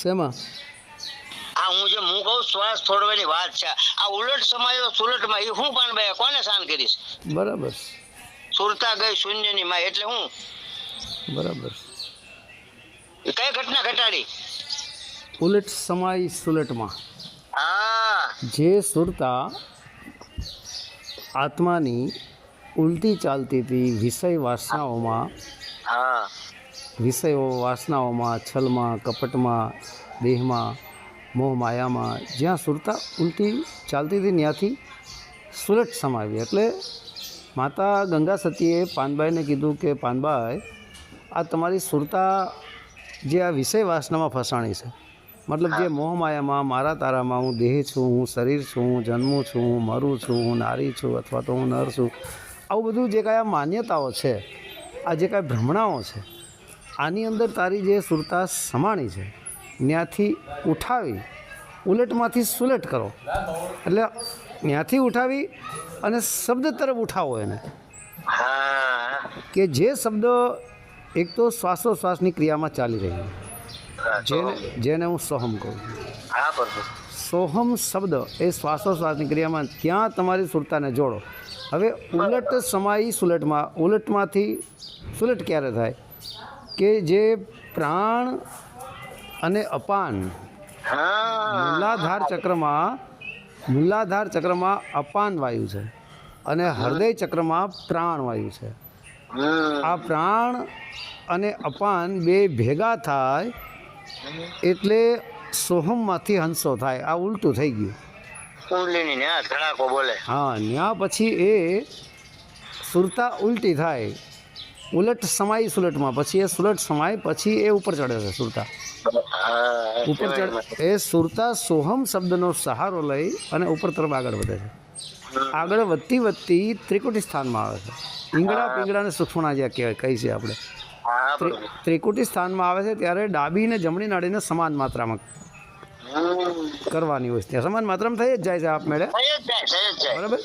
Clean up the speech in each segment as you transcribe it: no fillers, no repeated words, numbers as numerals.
શેમાં? આ હું જે હું કહું શ્વાસ છોડવાની વાત છે, આ ઉલટ સમાયો સુલટમાં એ હું પણ ભાઈ કોને શાન કરીશ? બરાબર સુરતા ગઈ શૂન્યની માં એટલે હું બરાબર. એ કઈ ઘટના ઘટાડી? ઉલટ સમાય સુલટમાં હા જે સુરતા આત્માની ઉલટી ચાલતી હતી વિષય વાસનાઓમાં, હા વિષયો વાસનાઓમાં, છલમાં, કપટમાં, દેહમાં, મોહ માયામાં, જ્યાં સુરતા ઉલટી ચાલતી હતી ત્યાંથી સુલટ સમાવી. એટલે માતા ગંગા સતીએ પાનબાઈને કીધું કે પાનબાઈ, આ તમારી સુરતા જે આ વિષય વાસનામાં ફસાણી છે, મતલબ જે મોહ માયામાં, મારા તારામાં, હું દેહ છું, હું શરીર છું, હું જન્મું છું, હું મરું છું, હું નારી છું અથવા તો હું નર છું, આવું બધું જે કાંઈ આ માન્યતાઓ છે, આ જે કાંઈ ભ્રમણાઓ છે, આની અંદર તારી જે સુરતા સમાણી છે ત્યાંથી ઉઠાવી ઉલટમાંથી સુલટ કરો. એટલે ત્યાંથી ઉઠાવી અને શબ્દ તરફ ઉઠાવો એને, હા કે જે શબ્દ એક તો શ્વાસોશ્વાસની ક્રિયામાં ચાલી રહી છે, જેને હું સોહમ કહું છું. હા પ્રભુ. સોહમ શબ્દ એ શ્વાસોશ્વાસની ક્રિયામાં ત્યાં તમારી સુરતાને જોડો. હવે ઉલટ સમાઈ સુલટમાં, ઉલટમાંથી સુલટ ક્યારે થાય? કે જે પ્રાણ અને અપાન મૂલાધાર ચક્રમાં અપાન વાયુ છે અને હૃદય ચક્રમાં પ્રાણ વાયુ છે. આ પ્રાણ અને અપાન બે ભેગા થાય એટલે સોહમમાંથી હંસો થાય. આ ઉલટું થઈ ગયું. કુંડલીની ને ધડાકો બોલે. હા, ત્યાં પછી એ સુરતા ઉલટી થાય, ઉલટ સમાય સુલટમાં, પછી એ સુલટ સમાય, પછી એ ઉપર ચડે છે સુરતા. ઉપર ચડે એ સુરતા સોહમ શબ્દનો સહારો લઈ અને ઉપર તરફ આગળ વધે છે. આગળ વધતી વધતી ત્રિકુટી સ્થાનમાં આવે છે. ઈંગડા પિંગળાને સૂક્ષ્મણા જ્યાં કહેવાય કહી છે આપણે. ત્રિકુટી સ્થાનમાં આવે છે ત્યારે ડાબી ને જમણી નાડીને સમાન માત્રામાં કરવાની હોય છે. ત્યાં સમાન માત્રામાં થઈ જ જાય છે આપમેળે, બરાબર.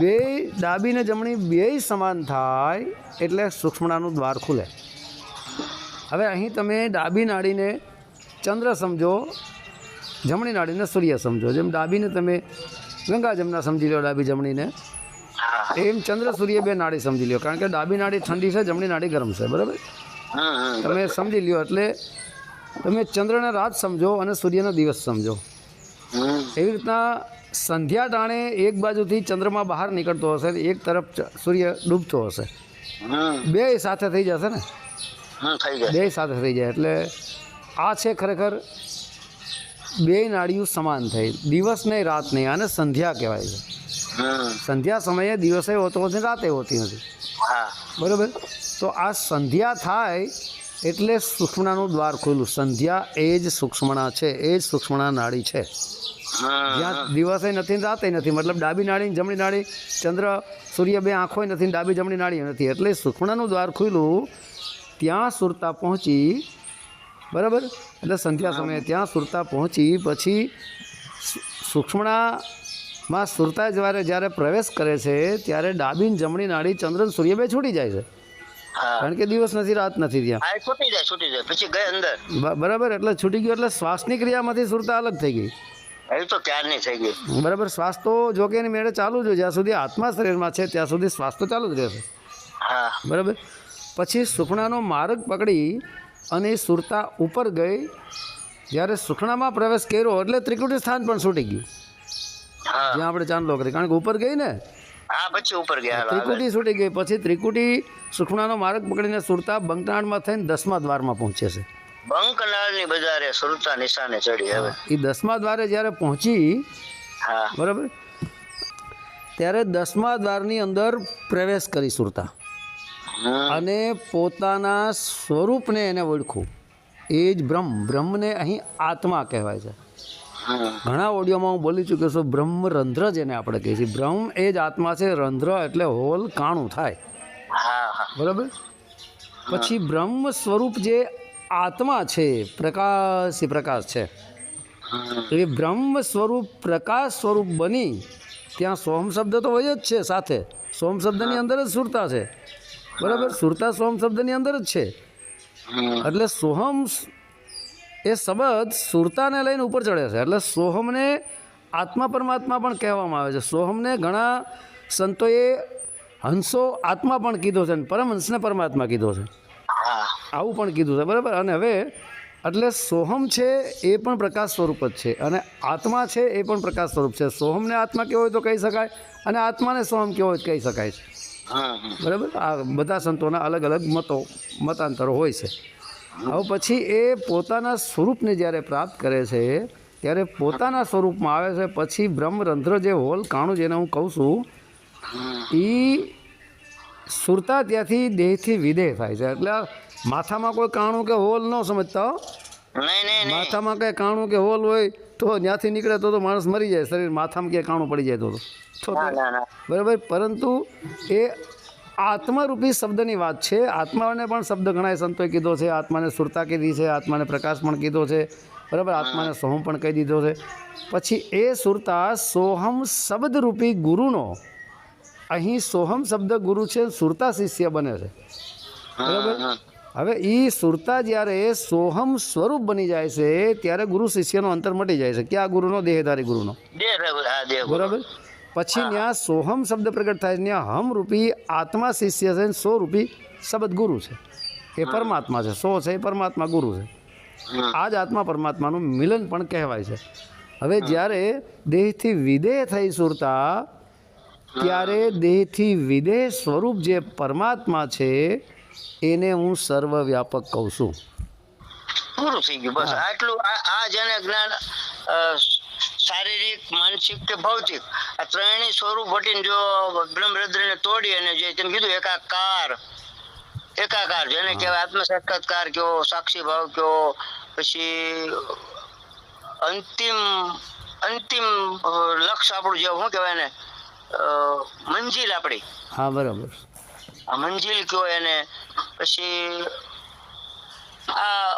બે ડાબી ને જમણી બેય સમાન થાય એટલે સૂક્ષ્મણાનું દ્વાર ખુલે. હવે અહીં તમે ડાબી નાડીને ચંદ્ર સમજો, જમણી નાડીને સૂર્ય સમજો. જેમ ડાબીને તમે ગંગા જમના સમજી લો, ડાબી જમણીને, એમ ચંદ્ર સૂર્ય બે નાડી સમજી લો. કારણ કે ડાબી નાડી ઠંડી છે, જમણી નાડી ગરમ છે, બરાબર. તમે સમજી લ્યો એટલે તમે ચંદ્રને રાત સમજો અને સૂર્યનો દિવસ સમજો. એવી રીતના સંધ્યા ટાણે એક બાજુથી ચંદ્રમાં બહાર નીકળતો હશે, એક તરફ સૂર્ય ડૂબતો હશે, બે સાથે થઈ જશે ને, બે સાથે થઈ જાય. એટલે આ છે ખરેખર બે નાડીઓ સમાન થઈ, દિવસ નહીં રાત નહીં. આને સંધ્યા કહેવાય છે. સંધ્યા સમયે દિવસે હોતો નથી, રાતે હોતી નથી, બરાબર. તો આ સંધ્યા થાય એટલે સૂક્ષ્મણાનું દ્વાર ખુલ્લું. સંધ્યા એ જ સૂક્ષ્મણા છે, એ જ સૂક્ષ્મણા નાડી છે. જ્યાં દિવસે નથી ને રાતે નથી, મતલબ ડાબી નાડી જમણી નાડી, ચંદ્ર સૂર્ય બે આંખો નથી, ડાબી જમણી નાડી નથી, એટલે સૂક્ષ્મણાનું દ્વાર ખુલ્લું. ત્યાં સુરતા પહોંચી, બરાબર. એટલે સંધ્યા સમયે ત્યાં સુરતા પહોંચી પછી સૂક્ષ્મણામાં સુરતા જ્યારે પ્રવેશ કરે છે ત્યારે ડાબી જમણી નાડી, ચંદ્ર સૂર્ય બે છૂટી જાય છે. કારણ કે દિવસ નથી રાત નથી ત્યાં, છૂટી જાય પછી ગઈ અંદર, બરાબર. એટલે છૂટી ગયું એટલે શ્વાસની ક્રિયામાંથી સુરતા અલગ થઈ ગઈ. એ તો ક્યારની થઈ ગઈ, બરાબર. શ્વાસ તો જો કે એની મેળે ચાલુ જ હોય, જ્યાં સુધી આત્મા શરીરમાં છે ત્યાં સુધી શ્વાસ તો ચાલુ જ રહેશે, બરાબર. પછી સુખણાનો માર્ગ પકડી અને સુરતા ઉપર ગઈ. જ્યારે સુખણામાં પ્રવેશ કર્યો એટલે ત્રિકુટી સ્થાન પણ છૂટી ગયું, જ્યાં આપણે ચાંદલો કરી. કારણ કે ઉપર ગઈ ને, પછી ઉપર ગયા, ત્રિકુટી છૂટી ગઈ. પછી ત્રિકુટી સુખણાનો માર્ગ પકડીને સુરતા બંકનાળમાં થઈને 10મા દ્વારમાં પહોંચે છે. બંકનાળની બજારે સુરતા નિશાને ચડી. હવે એ 10મા દ્વારે જ્યારે પહોંચી, બરાબર, ત્યારે 10મા દ્વારની અંદર પ્રવેશ કરી સુરતા અને પોતાના સ્વરૂપને એને ઓળખું. એ જ બ્રહ્મને અહીં આત્મા કહેવાય છે. ઘણા ઓડિયોમાં હું બોલી ચૂક્યો છું, બ્રહ્મ રંધ્ર જેને આપણે કહીએ છીએ. બ્રહ્મ એ જ આત્મા છે, રંધ્ર એટલે હોલ, કાણું થાય, બરાબર. પછી બ્રહ્મ સ્વરૂપ જે આત્મા છે, પ્રકાશ છે, એ બ્રહ્મ સ્વરૂપ પ્રકાશ સ્વરૂપ બની ત્યાં સોમ શબ્દ તો હોય જ છે સાથે. સોમ શબ્દની અંદર જ સુરતા છે, બરાબર. સુરતા સોમ શબ્દની અંદર જ છે. એટલે સોહમ એ શબ્દ સુરતાને લઈને ઉપર ચડે છે. એટલે સોહમને આત્મા પરમાત્મા પણ કહેવામાં આવે છે. સોહમને ઘણા સંતોએ હંસો આત્મા પણ કીધો છે અને પરમહંસને પરમાત્મા કીધો છે, હા આવું પણ કીધું છે. બરાબર. અને હવે એટલે સોહમ છે એ પણ પ્રકાશ સ્વરૂપ જ છે અને આત્મા છે એ પણ પ્રકાશ સ્વરૂપ છે. સોહમને આત્મા કેવો હોય તો કહી શકાય અને આત્માને સોહમ કેવો હોય તો કહી શકાય છે. બરાબર. આ બધા સંતોના અલગ અલગ મતાંતરો હોય છે. હવે પછી એ પોતાના સ્વરૂપને જ્યારે પ્રાપ્ત કરે છે ત્યારે પોતાના સ્વરૂપમાં આવે છે. પછી બ્રહ્મરંધ્ર જે હોલ કાણું જેને હું કહું છું એ સુરતા ત્યાંથી દેહથી વિદેહ થાય છે. એટલે માથામાં કોઈ કાણું કે હોલ ન સમજતા હો. નહીં માથામાં કંઈ કાણું કે હોલ હોય તો ત્યાંથી નીકળે તો માણસ મરી જાય, શરીર માથામાં ક્યાંય કાણું પડી જાય તો ના બરાબર. પરંતુ એ આત્મારૂપી શબ્દની વાત છે. આત્માને પણ શબ્દ ઘણા સંતોએ કીધો છે. આત્માને સુરતા કીધી છે, આત્માને પ્રકાશ પણ કીધો છે. બરાબર. આત્માને સોહમ પણ કહી દીધો છે. પછી એ સુરતા સોહમ શબ્દરૂપી ગુરુનો, અહીં સોહમ શબ્દ ગુરુ છે, સુરતા શિષ્ય બને છે. બરાબર. હવે એ સુરતા જ્યારે સોહમ સ્વરૂપ બની જાય છે ત્યારે ગુરુ શિષ્યનો અંતર મટી જાય છે. ક્યાં ગુરુનો? દેહધારી ગુરુનો. બરાબર. પછી ત્યાં સોહમ શબ્દ પ્રગટ થાય છે. ત્યાં હમ રૂપી આત્મા શિષ્ય છે, સો રૂપી શબ્દ ગુરુ છે. એ પરમાત્મા છે. સો છે એ પરમાત્મા ગુરુ છે. આ જ આત્મા પરમાત્માનું મિલન પણ કહેવાય છે. હવે જ્યારે દેહથી વિદેહ થઈ સુરતા ત્યારે દેહથી વિદેહ સ્વરૂપ જે પરમાત્મા છે એને હું સર્વવ્યાપક કહું છું. પૂરું થઈ ગયું. બસ આટલું. આ જેને જ્ઞાન શારીરિક, માનસિક કે ભૌતિક આ ત્રણેય સ્વરૂપ હટીને જો બ્રહ્મરંધ્રને તોડી અને જે તેમ કીધું એકાકાર જેને કહેવાય આત્મ સાક્ષાત્કાર કયો, સાક્ષી ભાવ કયો, પછી અંતિમ લક્ષ્ય આપણું જે શું કહેવાય ને મંજિલ આપણી. હા બરાબર. આ મંજિલ કયો એને. પછી આ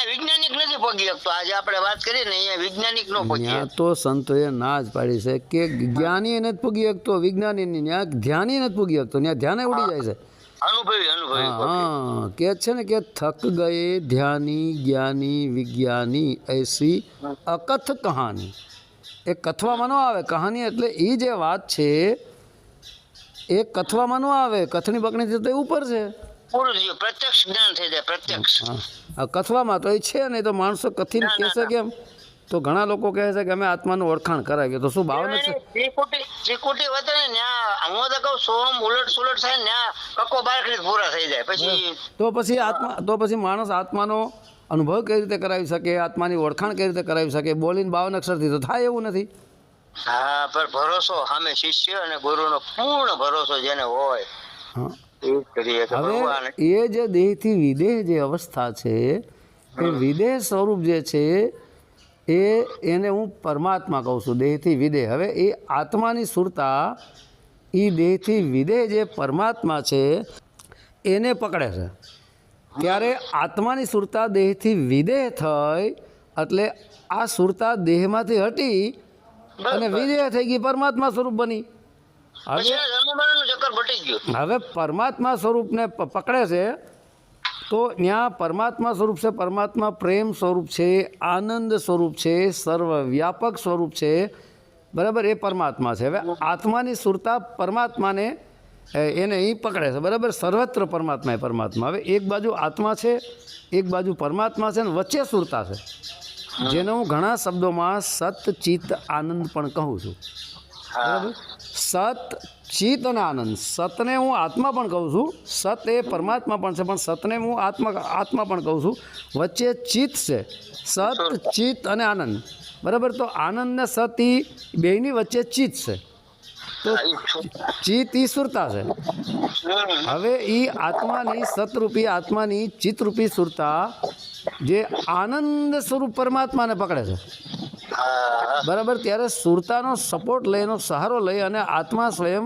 વૈજ્ઞાનિક નથી પહોંચી શકતો. આજે આપણે વાત કરીએ ને અહીંયા વૈજ્ઞાનિક નો પહોંચી ત્યાં તો સંતોએ ના જ પાડી છે કે જ્ઞાની નથી પૂગી શકતો, વિજ્ઞાની ત્યાં ધ્યાની નથી પૂગી શકતો, ત્યાં ધ્યાને ઉડી જાય છે. અનુભવી હા કે છે ને કે થક ગયે ધ્યાની જ્ઞાની વિજ્ઞાની એસી અકથ કહાની. એ કથવામાં ન આવે. કહાની એટલે એ જે વાત છે એ કથવામાં ન આવે. કથણી બકણીથી તો એ ઉપર છે. પ્રત્યક્ષ જ્ઞાન થઈ જાય. પ્રત્યક્ષ. હા કથવામાં તો એ છે નહીં તો માણસો કથીને કહેશે કેમ? તો ઘણા લોકો કહે છે કે અમે આત્માનું ઓળખાણ કરાવીએ. તો શું ભાવ નથી? ત્રિકુટી વધે ને ત્યાં હું તો કહું સોમ ઉલટ સુલટ થાય ને કક્કો બારખડી પૂરા થઈ જાય. પછી તો પછી માણસ આત્માનો અનુભવ કઈ રીતે કરાવી શકે, આત્માની ઓળખાણ કઈ રીતે કરાવી શકે? બોલીને 52 અક્ષરથી તો થાય એવું નથી. હા પર ભરોસો સામે શિષ્ય અને ગુરુનો પૂર્ણ ભરોસો જેને હોય. હા હવે એ જે દેહથી વિદેહ જે અવસ્થા છે એ વિદેહ સ્વરૂપ જે છે એને હું પરમાત્મા કહું છું. દેહથી વિદેહ. હવે એ આત્માની સુરતા એ દેહથી વિદેહ જે પરમાત્મા છે એને પકડે છે. ત્યારે આત્માની સુરતા દેહથી વિદેહ થઈ એટલે આ સુરતા દેહમાંથી હટી અને વિદેહ થઈ ગઈ, પરમાત્મા સ્વરૂપ બની. હવે પરમાત્મા સ્વરૂપને પકડે છે તો ત્યાં પરમાત્મા સ્વરૂપ છે. પરમાત્મા પ્રેમ સ્વરૂપ છે, આનંદ સ્વરૂપ છે, સર્વવ્યાપક સ્વરૂપ છે. બરાબર. એ પરમાત્મા છે. હવે આત્માની સુરતા પરમાત્માને એને એ પકડે છે. બરાબર. સર્વત્ર પરમાત્મા એ પરમાત્મા. હવે એક બાજુ આત્મા છે, એક બાજુ પરમાત્મા છે, ને વચ્ચે સુરતા છે જેને હું ઘણા શબ્દોમાં સત ચિત્ત આનંદ પણ કહું છું. બરાબર. સત ચિત્ત અને આનંદ. સતને હું આત્મા પણ કહું છું. સત એ પરમાત્મા પણ છે, પણ સતને હું આત્મા પણ કહું છું. વચ્ચે ચિત્ત છે. સત ચિત્ત અને આનંદ. બરાબર. તો આનંદ ને સત એ બેયની વચ્ચે ચિત્ત છે. તો ચિત્ત એ સુરતા છે. હવે એ આત્માની સતરૂપી આત્માની ચિત્તરૂપી સુરતા જે આનંદ સ્વરૂપ પરમાત્માને પકડે છે. બરાબર. ત્યારે સુરતાનો સપોર્ટ લઈ, એનો સહારો લઈ અને આત્મા સ્વયં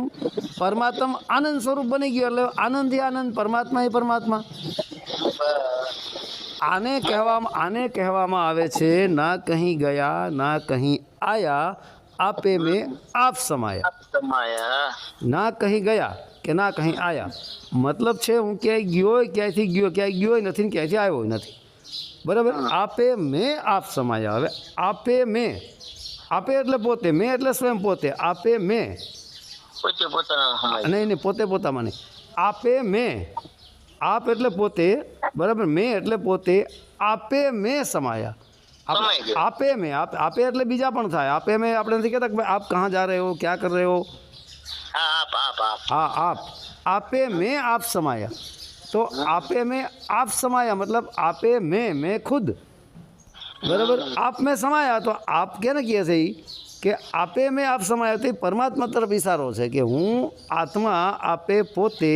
પરમાત્મા આનંદ સ્વરૂપ બની ગયો. એટલે આનંદથી આનંદ, પરમાત્મા એ પરમાત્મા. આને કહેવામાં આવે છે ના કહી ગયા ના કહી આયા, આપે મેં આપ સમાયા. ના કહી ગયા કે ના કહી આયા મતલબ છે હું ક્યાંય ગયો, ક્યાંયથી ગયો, ક્યાંય ગયો નથી ને ક્યાંયથી આવ્યો નથી. બરાબર. આપે મેં આપ સમાયા. હવે આપે મેં, આપે એટલે પોતે, મેં એટલે સ્વયં પોતે. આપે મેં, પોતે પોતાના સમાય. નહીં નહીં, પોતે પોતામાં નહીં. આપે મેં, આપ એટલે પોતે, બરાબર, મેં એટલે પોતે, આપે મેં સમાયા. સમાઈ ગયા. આપે મેં, આપે એટલે બીજા પણ થાય. આપે મેં આપણે નથી કહેતા કે ભાઈ આપ કहाँ जा रहे हो, क्या कर रहे हो. હા આપ हाँ आप, आपे में आप समाया. तो आपे में आप समाया मतलब आपे मैं खुद, बराबर. आप में समाया तो आप क्या ना किए છે કે આપે મેં આપ સમાયા. તો એ પરમાત્મા તરફ ઇશારો છે કે હું આત્મા આપે પોતે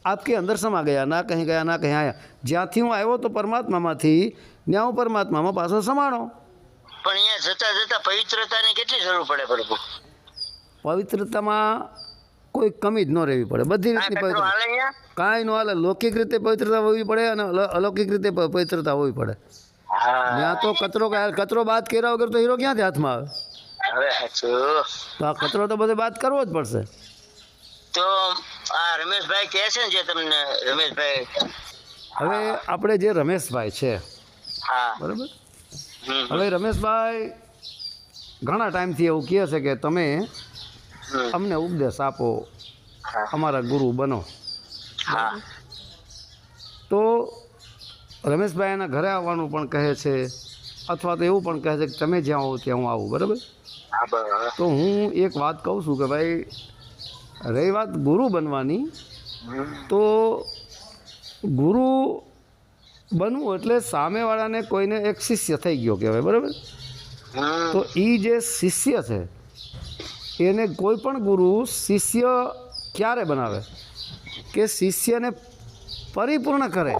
આપકે અંદર સમા ગયા, ના કहीं ગયા ના કहीं આયા. જ્યાંથી હું આવ્યો તો પરમાત્મામાંથી, ત્યાં હું પરમાત્મામાં પાછો સમાણો. પણ અહીંયા જતા જતા પવિત્રતાની કેટલી જરૂર પડે પ્રભુ? પવિત્રતામાં કોઈ કમી જ ન રહેવી પડે. બધી રીતની કચરો પવિત્રતા, હાલે અહીંયા? કાંઈ ન હાલે. લૌકિક રીતે પવિત્રતા હોવી પડે અને અલૌકિક રીતે પવિત્રતા હોવી પડે. હા ત્યાં તો કચરો બાદ કર્યા વગર તો હીરો ક્યાંથી હાથમાં આવે. હવે સાચું. તો આ કચરો તો બધે બાદ કરવો જ પડશે. તો આ રમેશભાઈ કહે છે ને જે તમને રમેશભાઈ, હવે આપણે જે રમેશભાઈ છે, હા બરાબર, હમ, હવે રમેશભાઈ ઘણા ટાઈમથી એવું કહે છે કે તમે હમ, અમને ઉપદેશ આપો, હા અમારા ગુરુ બનો. હા તો રમેશભાઈ એના ઘરે આવવાનું પણ કહે છે, અથવા તો એવું પણ કહે છે કે તમે જ્યાં આવો ત્યાં હું આવું, બરાબર. હા બરાબર. તો હું એક વાત કહું છું કે ભાઈ રહી વાત ગુરુ બનવાની, હમ, તો ગુરુ બનવું એટલે સામેવાળાને કોઈને એક શિષ્ય થઈ ગયો કહેવાય, બરાબર. હમ, તો એ જે શિષ્ય છે એને કોઈ પણ ગુરુ શિષ્ય ક્યારે બનાવે કે શિષ્યને પરિપૂર્ણ કરે,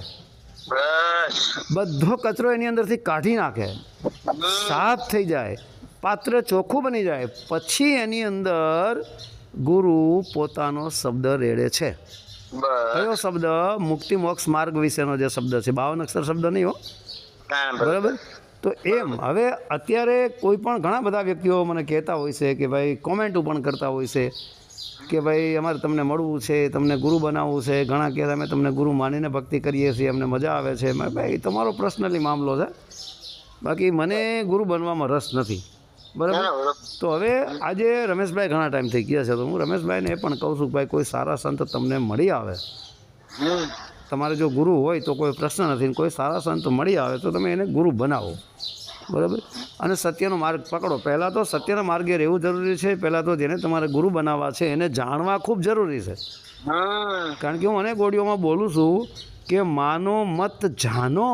બસ. બધો કચરો એની અંદરથી કાઢી નાખે, સાફ થઈ જાય, પાત્ર ચોખ્ખું બની જાય, પછી એની અંદર ગુરુ પોતાનો શબ્દ રેડે છે. બસ. કયો શબ્દ? મુક્તિ મોક્ષ માર્ગ વિશેનો જે શબ્દ છે, 52 અક્ષર શબ્દ નહીં હો, ના, બરાબર. બરાબર. તો એમ હવે અત્યારે કોઈ પણ ઘણા બધા વ્યક્તિઓ મને કહેતા હોય છે કે ભાઈ કોમેન્ટો પણ કરતા હોય છે કે ભાઈ અમારે તમને મળવું છે, તમને ગુરુ બનાવવું છે. ઘણા કહે અમે તમને ગુરુ માનીને ભક્તિ કરીએ છીએ, અમને મજા આવે છે. મેં ભાઈ તમારો પર્સનલી મામલો છે, બાકી મને ગુરુ બનવામાં રસ નથી, બરાબર. ના, બરાબર. તો હવે આજે રમેશભાઈ ઘણા ટાઈમથી કહે છે, તો હું રમેશભાઈને એ પણ કહું છું કે ભાઈ કોઈ સારા સંત તમને મળી આવે, હમ, તમારે જો ગુરુ હોય તો કોઈ પ્રશ્ન નથી, કોઈ સારા સંત મળી આવે તો તમે એને ગુરુ બનાવો, બરાબર. અને સત્યનો માર્ગ પકડો. પહેલાં તો સત્યના માર્ગે રહેવું જરૂરી છે. પહેલાં તો જેને તમારે ગુરુ બનાવવા છે એને જાણવા ખૂબ જરૂરી છે. હમ, કારણ કે હું અનેક ઓડિયોમાં બોલું છું કે માનો મત જાનો,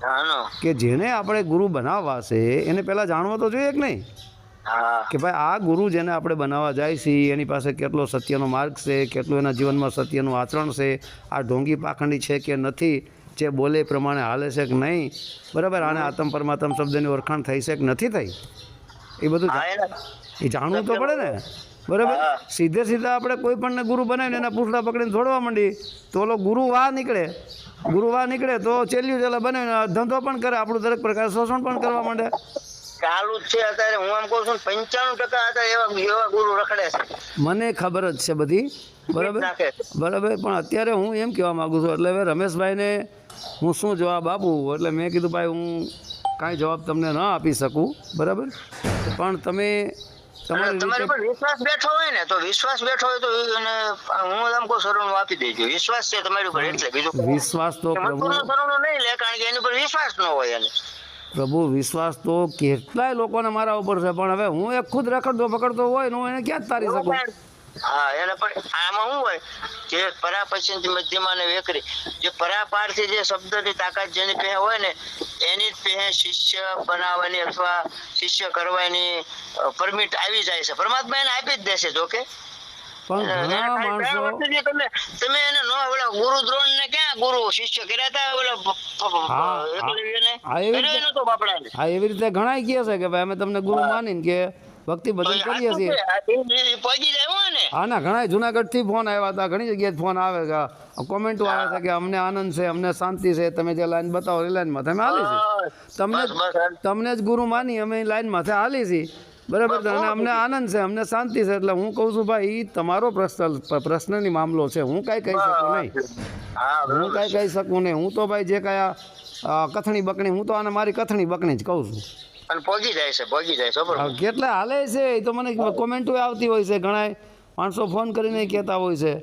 જાનો. કે જેને આપણે ગુરુ બનાવવા છે એને પહેલાં જાણવા તો જોઈએ કે નહીં, હા કે ભાઈ આ ગુરુ જેને આપણે બનાવવા જાય છીએ એની પાસે કેટલો સત્યનો માર્ગ છે, કેટલું એના જીવનમાં સત્યનું આચરણ છે, આ ઢોંગી પાખંડી છે કે નથી, જે બોલે એ પ્રમાણે હાલે છે કે નહીં, બરાબર. આને આત્મ પરમાત્મ શબ્દની ઓળખાણ થઈ છે કે નથી થઈ, એ બધું હા, એ જાણવું તો પડે ને, બરાબર. સીધે સીધા આપણે કોઈ પણને ગુરુ બનાવીને એના પૂછડા પકડીને છોડવા માંડી તો ઓલો ગુરુ વાહ નીકળે તો ચેલ્યું ચેલા બનાવીને ધંધો પણ કરે, આપણું દરેક પ્રકાર શોષણ પણ કરવા માંડે. ચાલુ જ છે અત્યારે. હું એમ કહું છું 95% અત્યારે એવા ગુરુ રખડે છે. મને ખબર જ છે બધી, બરાબર, નાખે છે. બરાબર. પણ અત્યારે હું એમ કહેવા માગું છું, એટલે હવે રમેશભાઈને હું શું જવાબ આપું, એટલે મેં કીધું ભાઈ હું કાંઈ જવાબ તમને ન આપી શકું, બરાબર. પણ તમે તમારી તમારી રીતે પર વિશ્વાસ બેઠો હોય ને, તો વિશ્વાસ બેઠો હોય તો એને હું એમ કહું સરવણું આપી દેજો. વિશ્વાસ છે તમારી ઉપર એટલે બીજું કોઈ વિશ્વાસ તો પ્રભુ, સરવણું નહીં લે, કારણ કે એની પર વિશ્વાસ ન હોય એને. પ્રભુ વિશ્વાસ તો કેટલાય લોકોને મારા ઉપર છે, પણ હવે હું એક ખુદ રખડતો પકડતો હોય ને હું એને ક્યાં જ તારી શકું. હા એને પણ આમાં શું હોય કે પરા પશ્ચિમથી મધ્યમાં ને વેકરી, જે પરાપારથી જે શબ્દની તાકાત જેની પહે હોય ને એની જ પહે શિષ્ય બનાવવાની અથવા શિષ્ય કરવાની પરમિટ આવી જાય છે. પરમાત્મા એને આપી જ દેશે. જો કે પણ ઘણા માણસો, તમે એને નો ઓલા ગુરુ દ્રોણ ને ક્યાં ગુરુ શિષ્ય કર્યા હતા ઓલા એવી રીતે ઘણા કહે છે કે ભાઈ અમે તમને ગુરુ માનીને કે ભક્તિ ભજન કરીએ છીએ. પહોંચી જાય ને. હા ના, ઘણા જુનાગઢથી ફોન આવ્યા હતા, ઘણી જગ્યાએ ફોન આવે છે, કોમેન્ટો આવે છે કે અમને આનંદ છે, અમને શાંતિ છે, તમે જે લાઈન બતાવો એ લાઈનમાં તમે હાલી છે, તમને જ ગુરુ માની અમે લાઈનમાં હાલી છીએ. બરાબર છે અને અમને આનંદ છે, અમને શાંતિ છે. એટલે હું કહું છું ભાઈ ઈ તમારો પ્રશ્નની મામલો છે, હું કાંઈ કહી શકું નહીં. હા હું કાંઈ કહી શકું નહીં. હું તો ભાઈ જે કાંઈ કથણી બકણી, હું તો આને મારી કથણી બકણી જ કહું છું. અને પોગી જાય છે બરોબર. કેટલા હાલે છે એ તો મને કોમેન્ટો આવતી હોય છે, ઘણા માણસો ફોન કરીને કહેતા હોય છે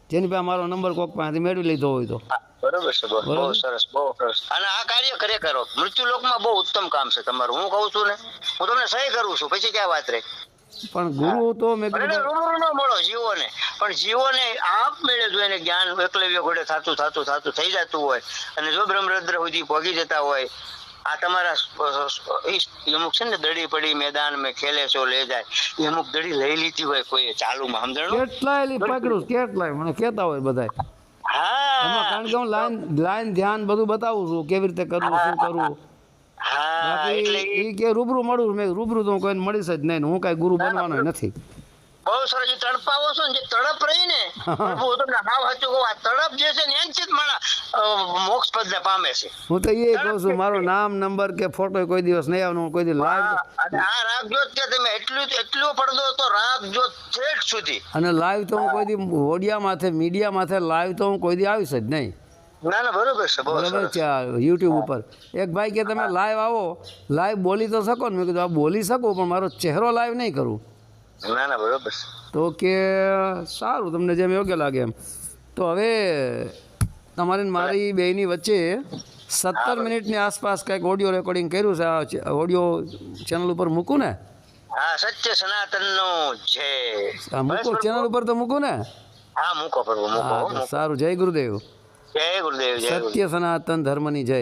જેની પાસે મારો નંબર કોક પાસેથી મેળવી લીધો હોય તો. બરોબર છે, બહુ સરસ, બહુ સરસ. અને આ કાર્ય ખરેખર મૃત્યુલોકમાં બહુ ઉત્તમ કામ છે તમારું. હું કહું છું ને, હું તમને સહી કરું છું, પછી ક્યાં વાત રહી. પણ ગુરુ તો મેં કીધું રૂબરૂ ન મળો જીવોને, પણ જીવોને આપ મેળે જો એને જ્ઞાન એકલવ્ય ઘોડે થતું થઈ જતું હોય અને જો બ્રહ્મરદ્ર સુધી પહોંચી જતા હોય, આ તમારા અમુક છે ને દડી પડી મેદાન મેં ખેલે છો લે જાય, એ અમુક દડી લઈ લીધી હોય કોઈ ચાલુમાં, સમજણું? કેટલાય પકડું, કેટલાય મને કહેતા હોય બધા. એમાં કારણ કે હું લાઈન ધ્યાન બધું બતાવું છું, કેવી રીતે કરવું, શું કરવું. બાકી કે રૂબરૂ મળું, મેં રૂબરૂ તો કોઈને મળીશ જ નહીં. હું કાંઈ ગુરુ બનવાનો નથી. બહુ સરસ. જે તડપાવો છો ને, જે તડપ રહી ને, હું તમને હાવ સાચું કહું, આ તડપ જે છે ને એનથી જ મારા મોક્ષ પદને પામે છે. હું તો એ કહું છું, મારો નામ નંબર કે ફોટો કોઈ દિવસ નહીં આવવાનો, કોઈ દિવસ લાઈવ. અને આ રાખજો કે તમે એટલો પડદો તો રાખજો છેક સુધી. અને લાઈવ તો હું કોઈ દી ઓડિયા માથે મીડિયા માથે લાઈવ તો હું કોઈ દી આવીશ જ નહીં. ના બરોબર છે, બરાબર છે. યુટ્યુબ ઉપર એક ભાઈ કે તમે લાઈવ આવો, લાઈવ બોલી તો શકો ને. મેં કીધું આ બોલી શકું પણ મારો ચહેરો લાઈવ નહીં કરું. ના બરોબર. તો કે સારું, તમને જેમ યોગ્ય લાગે એમ. તો હવે તમારી મારી બેયની વચ્ચે 17 મિનિટની આસપાસ કંઈક ઓડિયો રેકોર્ડિંગ કર્યું છે. આ ઓડિયો ચેનલ ઉપર મૂકું ને? હા, સત્ય સનાતનનો જય. મૂકો ચેનલ ઉપર તો મૂકું ને? હા મૂકો પ્રભુ, મૂકો. સારું. જય ગુરુદેવ. જય ગુરુદેવ. જય સત્ય સનાતન ધર્મની જય.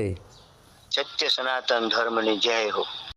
સત્ય સનાતન ધર્મની જય હો.